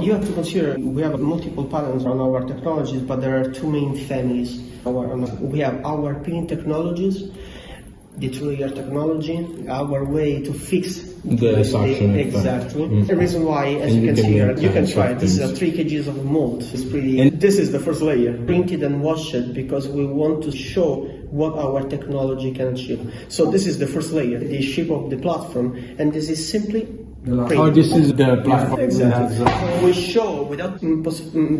you have to consider we have multiple patents on our technologies, but there are two main families. We have our pin technologies, the TruLayer technology, our way to fix the suction exactly. The reason why, as you can see here, you can try it. This is a 3 kgs of mold. It's pretty. And this is the first layer, printed and washed because we want to show what our technology can achieve. So this is the first layer, the shape of the platform, and this is simply. Oh, this is the platform. Exactly. We show without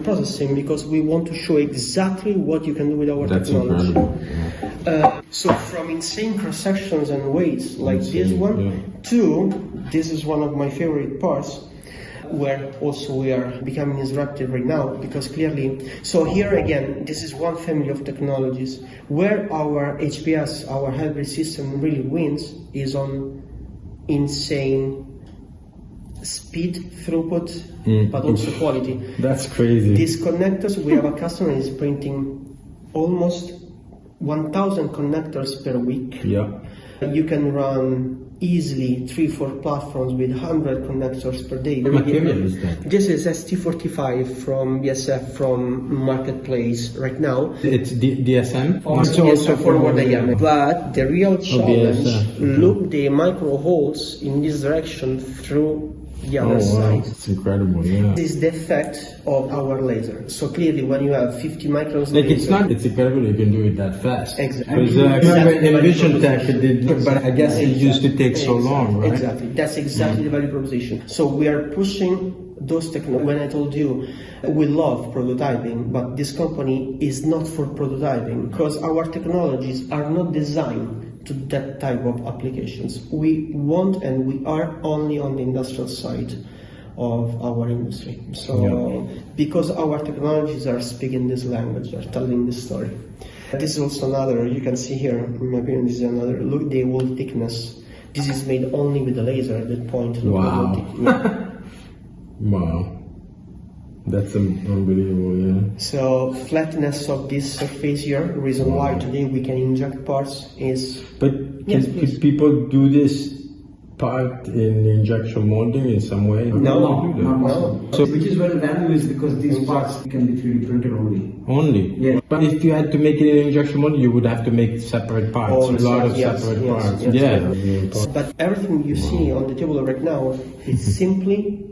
processing because we want to show exactly what you can do with our technology. So from insane cross sections and weights like this one to this is one of my favorite parts, where also we are becoming disruptive right now because clearly. So here again, this is one family of technologies where our HPS, our hybrid system, really wins is on insane speed, throughput, but also quality. That's crazy. These connectors, we have a customer is printing almost 1,000 connectors per week. Yeah. You can run easily 3-4 platforms with 100 connectors per day. What material is that? This is ST45 from BSF from Marketplace right now. It's DSM? It's also forward diameter. But the real challenge, look the micro holes in this direction through the other side. It's incredible, yeah. This is the effect of our laser. So clearly when you have 50 microns like laser, it's incredible you can do it that fast. Exactly. Because in Vision Tech it did, but I guess it used to take so long, right? Exactly. That's exactly the value proposition. So we are pushing those technologies. When I told you we love prototyping, but this company is not for prototyping because our technologies are not designed to that type of applications. We want and we are only on the industrial side of our industry. So because our technologies are speaking this language, are telling this story. This is also another, you can see here, in my opinion, this is another, look the wall thickness. This is made only with the laser at that point. Wow. Wow. That's unbelievable, yeah. So flatness of this surface here, the reason why today we can inject parts is... But could people do this part in injection molding in some way? No. So which is very valuable is because these parts can be 3D printed only. Only? Yeah. But if you had to make it in injection molding, you would have to make separate parts, a lot of separate parts. But everything you see on the table right now is simply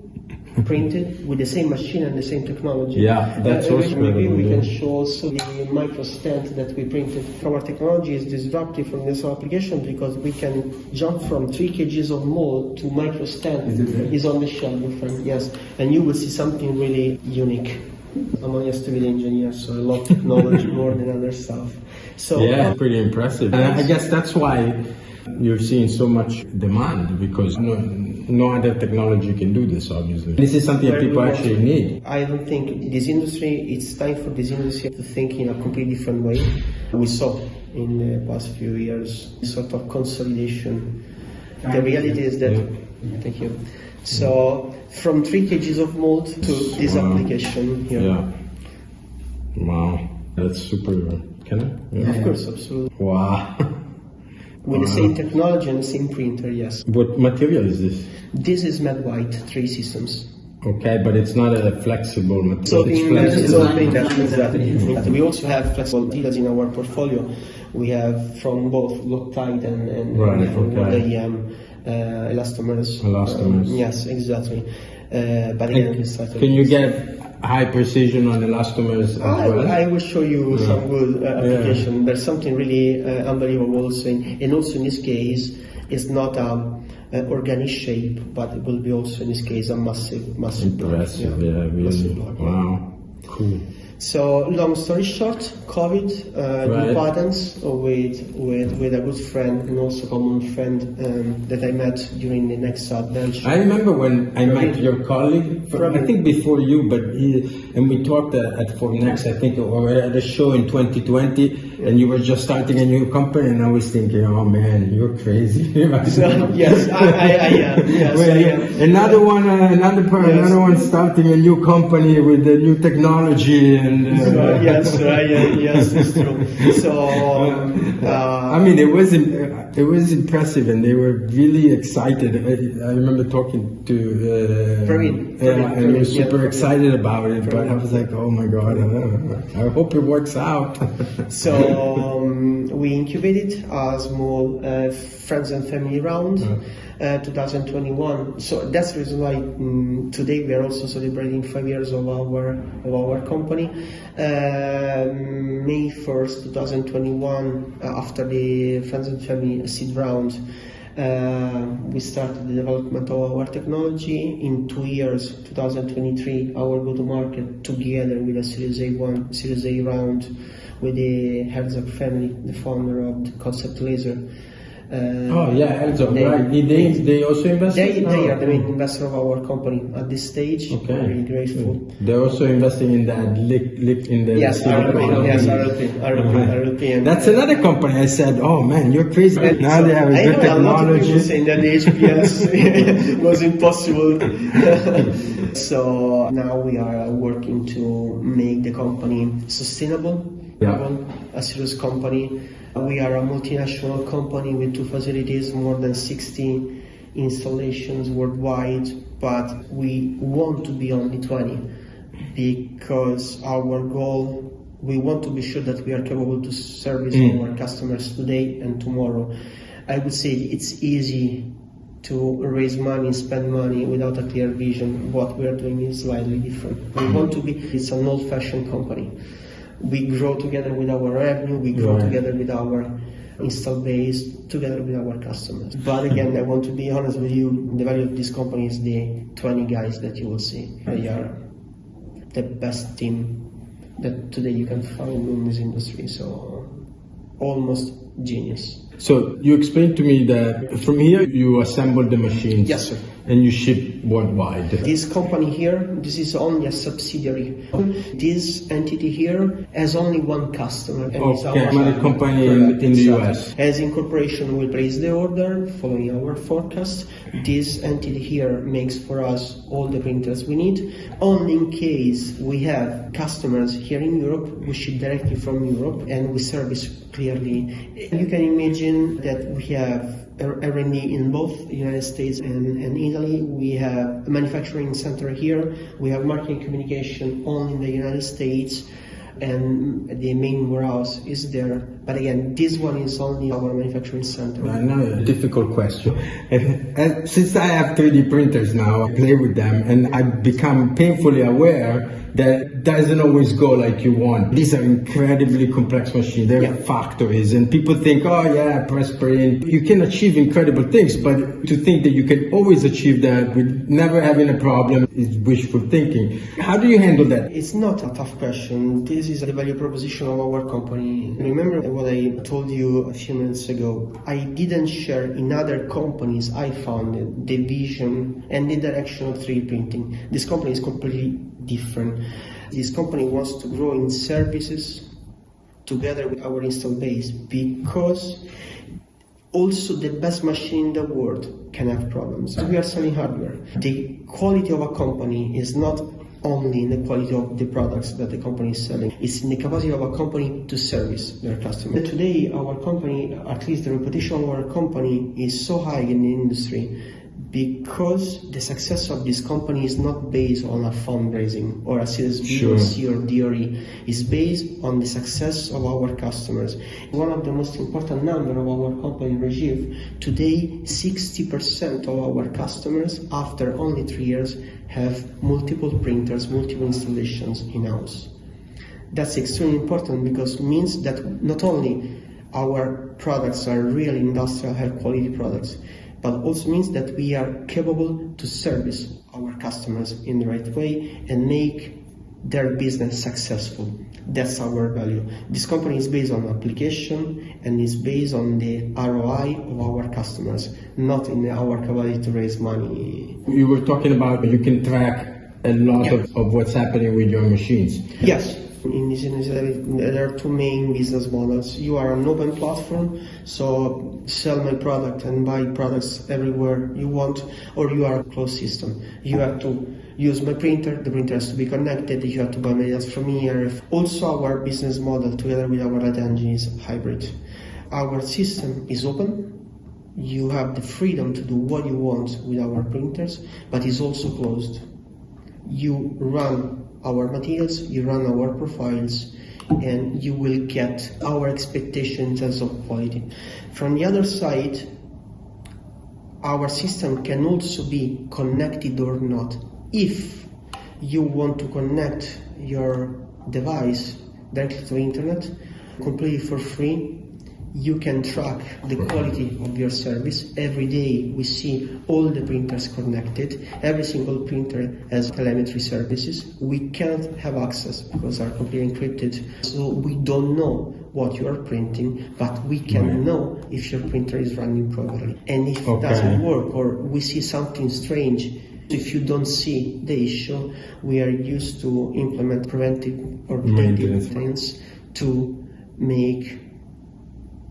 printed with the same machine and the same technology. Yeah, that's also maybe we can show also the micro stent that we printed. Our technology is disruptive from this application because we can jump from 3 kgs of mold to micro stent is on the shelf, yes, and you will see something really unique. I'm a civil engineer, so a lot of technology more than other stuff. So yeah, pretty impressive. And I guess that's why you're seeing so much demand because no other technology can do this, obviously. This is something that people actually need. I don't think this industry, it's time for this industry to think in a completely different way. We saw in the past few years sort of consolidation. The reality is that, thank you. So from 3 kgs of mold to this application here. Yeah. Wow, that's super. Can I? Yeah. Of course, absolutely. Wow. With the same technology and the same printer, yes. What material is this? This is matte white 3 systems. Okay, but it's not a flexible material. So it's flexible. Exactly. We also have flexible materials in our portfolio. We have from both Loctite and elastomers. Elastomers. Yes, exactly. But again, can you get high precision on elastomers as well? I will show you some good application. There's something really unbelievable also, and also in this case, it's not organic shape, but it will be also in this case a massive impressive block. Really. Massive block. Wow, cool. So long story short, COVID, new patents with a good friend and also common friend that I met during the next bench. I remember when I met your colleague, I think before you, and we talked at Fornex, I think, or at a show in 2020, and you were just starting a new company, and I was thinking, oh man, you're crazy. Yes, I am. Yes, I am. Another one starting a new company with a new technology. and yes, it's true. So, I mean, it was impressive, and they were really excited. I remember talking to Praveen, and they were super yeah, excited about it. But I was like, oh my god, I hope it works out. So we incubated a small friends and family round, 2021. So that's the reason why today we are also celebrating 5 years of our company. May 1st, 2021, after the friends and family seed round, we started the development of our technology. In 2 years, 2023, our go-to-market together with a Series A round with the Herzog family, the founder of the Concept Laser. Herzog, right? They also invest? They are the main investor of our company at this stage. Okay. I'm really grateful. They're also investing in that lick in the RLP. That's another company. I said, oh man, you're crazy. Now they have a good technology. A lot of people saying that the HPS was impossible. So now we are working to make the company sustainable. A serious company. We are a multinational company with 2 facilities, more than 60 installations worldwide, but we want to be only 20 because our goal, we want to be sure that we are capable to service our customers today and tomorrow. I would say it's easy to raise money, spend money without a clear vision. What we are doing is slightly different. We want to be, it's an old-fashioned company. We grow together with our revenue, we grow together with our install base, together with our customers. But again, I want to be honest with you, the value of this company is the 20 guys that you will see. They are the best team that today you can find in this industry, so almost genius. So you explained to me that from here you assemble the machines. Yes, sir. And you ship worldwide. This company here, this is only a subsidiary. This entity here has only one customer. And it's our company in the US. As incorporation, we place the order following our forecast. This entity here makes for us all the printers we need. Only in case we have customers here in Europe, we ship directly from Europe and we service clearly. You can imagine that we have R&D in both the United States and Italy. We have a manufacturing center here. We have marketing communication only in the United States, and the main warehouse is there. But again, this one is only our manufacturing center. I know, a difficult question. And since I have 3D printers now, I play with them, and I've become painfully aware that it doesn't always go like you want. These are incredibly complex machines. They're factories, and people think, oh yeah, press print. You can achieve incredible things, but to think that you can always achieve that with never having a problem is wishful thinking. How do you handle that? It's not a tough question. This is the value proposition of our company. Remember what I told you a few minutes ago. I didn't share in other companies I founded the vision and the direction of 3D printing. This company is completely different. This company wants to grow in services together with our install base, because also the best machine in the world can have problems. We are selling hardware. The quality of a company is not only in the quality of the products that the company is selling, it's in the capacity of a company to service their customers. Today, our company, at least the reputation of our company, is so high in the industry because the success of this company is not based on a fundraising or a Series B or C or D or E. It's based on the success of our customers. One of the most important numbers of our company, Rajiv, today 60% of our customers, after only 3 years, have multiple printers, multiple installations in-house. That's extremely important because it means that not only our products are really industrial high quality products, but also means that we are capable to service our customers in the right way and make their business successful. That's our value. This company is based on application and is based on the ROI of our customers, not in our capacity to raise money. You were talking about you can track a lot of what's happening with your machines. Yes. In this industry, there are two main business models. You are an open platform, so sell my product and buy products everywhere you want, or you are a closed system. You have to use my printer, the printer has to be connected, you have to buy materials from here. Also, our business model together with our light engine is hybrid. Our system is open. You have the freedom to do what you want with our printers, but it's also closed. You run our materials, you run our profiles, and you will get our expectation in terms of quality. From the other side, our system can also be connected or not. If you want to connect your device directly to the internet, completely for free, you can track the quality of your service. Every day we see all the printers connected. Every single printer has telemetry services. We can't have access because they are completely encrypted. So we don't know what you are printing, but we can know if your printer is running properly. And if it doesn't work or we see something strange, if you don't see the issue, we are used to implement preventive or predictive maintenance to make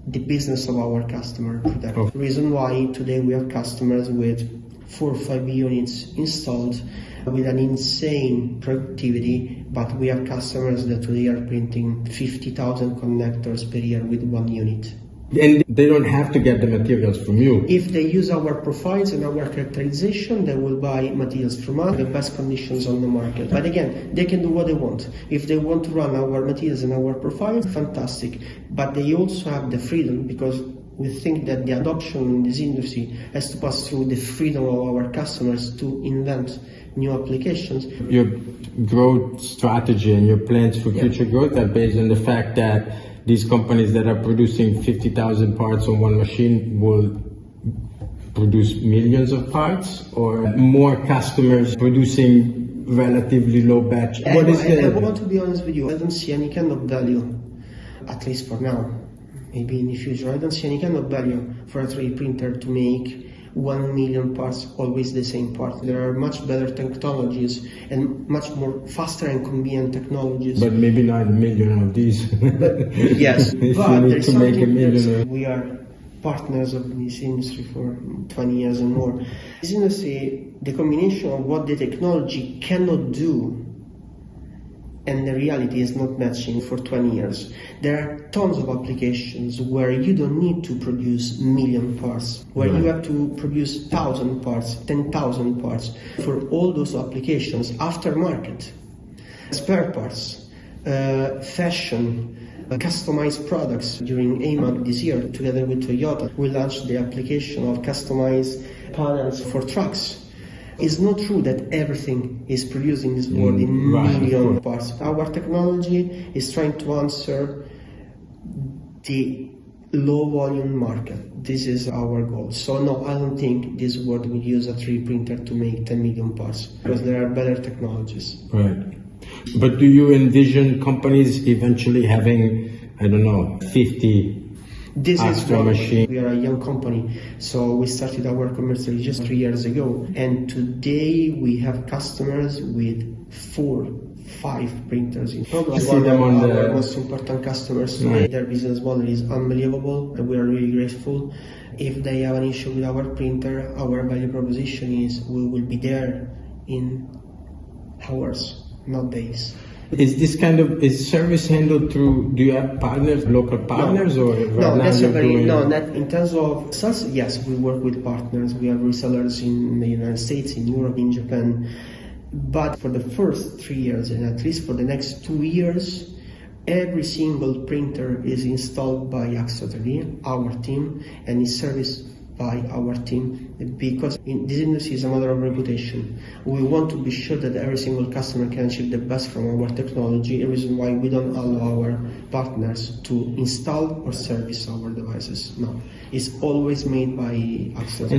the business of our customer productive. Reason why today we have customers with 4 or 5 units installed with an insane productivity, but we have customers that today are printing 50,000 connectors per year with 1 unit. And they don't have to get the materials from you. If they use our profiles and our characterization, they will buy materials from us, the best conditions on the market. But again, they can do what they want. If they want to run our materials and our profiles, fantastic. But they also have the freedom, because we think that the adoption in this industry has to pass through the freedom of our customers to invent new applications. Your growth strategy and your plans for future growth are based on the fact that these companies that are producing 50,000 parts on one machine will produce millions of parts, or more customers producing relatively low batch? I want to be honest with you, I don't see any kind of value, at least for now, maybe in the future, I don't see any kind of value for a 3D printer to make 1 million parts, always the same part. There are much better technologies and much more faster and convenient technologies. But maybe not a million of these. Yes, if but you need there's to make a million. We are partners of this industry for 20 years and more. This industry, the combination of what the technology cannot do and the reality is not matching for 20 years. There are tons of applications where you don't need to produce million parts, where you have to produce 1,000 parts, 10,000 parts. For all those applications, aftermarket, spare parts, fashion, customized products. During AMAG this year, together with Toyota, we launched the application of customized panels for trucks. It's not true that everything is produced in this world in million parts. Our technology is trying to answer the low volume market. This is our goal. So no, I don't think this world will use a 3D printer to make 10 million parts, because there are better technologies. Right. But do you envision companies eventually having, I don't know, 50 This is Axtra machine? We are a young company, so we started our commercial just 3 years ago, and today we have customers with 4, 5 printers in total. One of our most important customers today. Their business model is unbelievable, and we are really grateful. If they have an issue with our printer, our value proposition is we will be there in hours, not days. Is this kind of, is service handled through, do you have partners, local partners, or no, that's a very, no, that in terms of sales, yes, we work with partners. We have resellers in the United States, in Europe, in Japan. But for the first 3 years, and at least for the next 2 years, every single printer is installed by Axtra, our team, and is serviced by our team, because in this industry is a matter of reputation. We want to be sure that every single customer can achieve the best from our technology. The reason why we don't allow our partners to install or service our devices. No, it's always made by Axtra.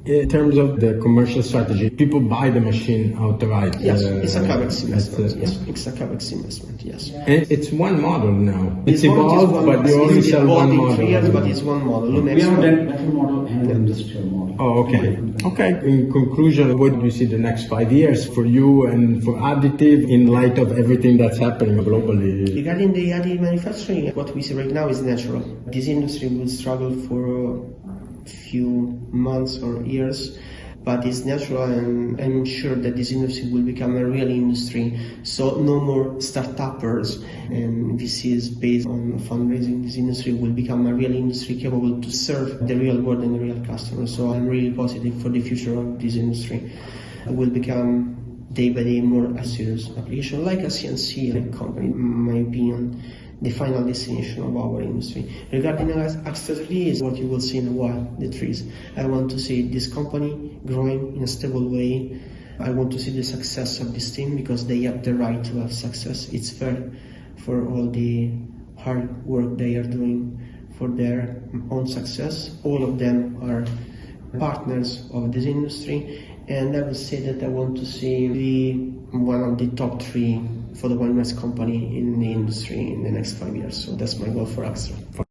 In terms of the commercial strategy, people buy the machine outright. Yes, it's a CapEx investment. Yes, it's a CapEx investment. Yes. And it's one model now. It's one- evolved, one- but you only it's sell evolved one in model. 3 years, but it's one model. Lumia We have X1. done metal model and industrial model. Oh, okay. Okay. In conclusion, what do you see the next 5 years for you and for additive in light of everything that's happening globally? Regarding the additive manufacturing, what we see right now is natural. This industry will struggle for a few months or years, but it's natural, and I'm sure that this industry will become a real industry. So no more start-uppers and VCs based on fundraising. This industry will become a real industry capable to serve the real world and the real customers. So I'm really positive for the future of this industry. It will become day by day more a serious application, like a CNC company, in my opinion, the final destination of our industry. Regarding Axtra 3 is what you will see in a while, the trees. I want to see this company growing in a stable way. I want to see the success of this team because they have the right to have success. It's fair for all the hard work they are doing for their own success. All of them are partners of this industry, and I would say that I want to see one of the top 3 photopolymer company in the industry in the next 5 years. So that's my goal for Axtra.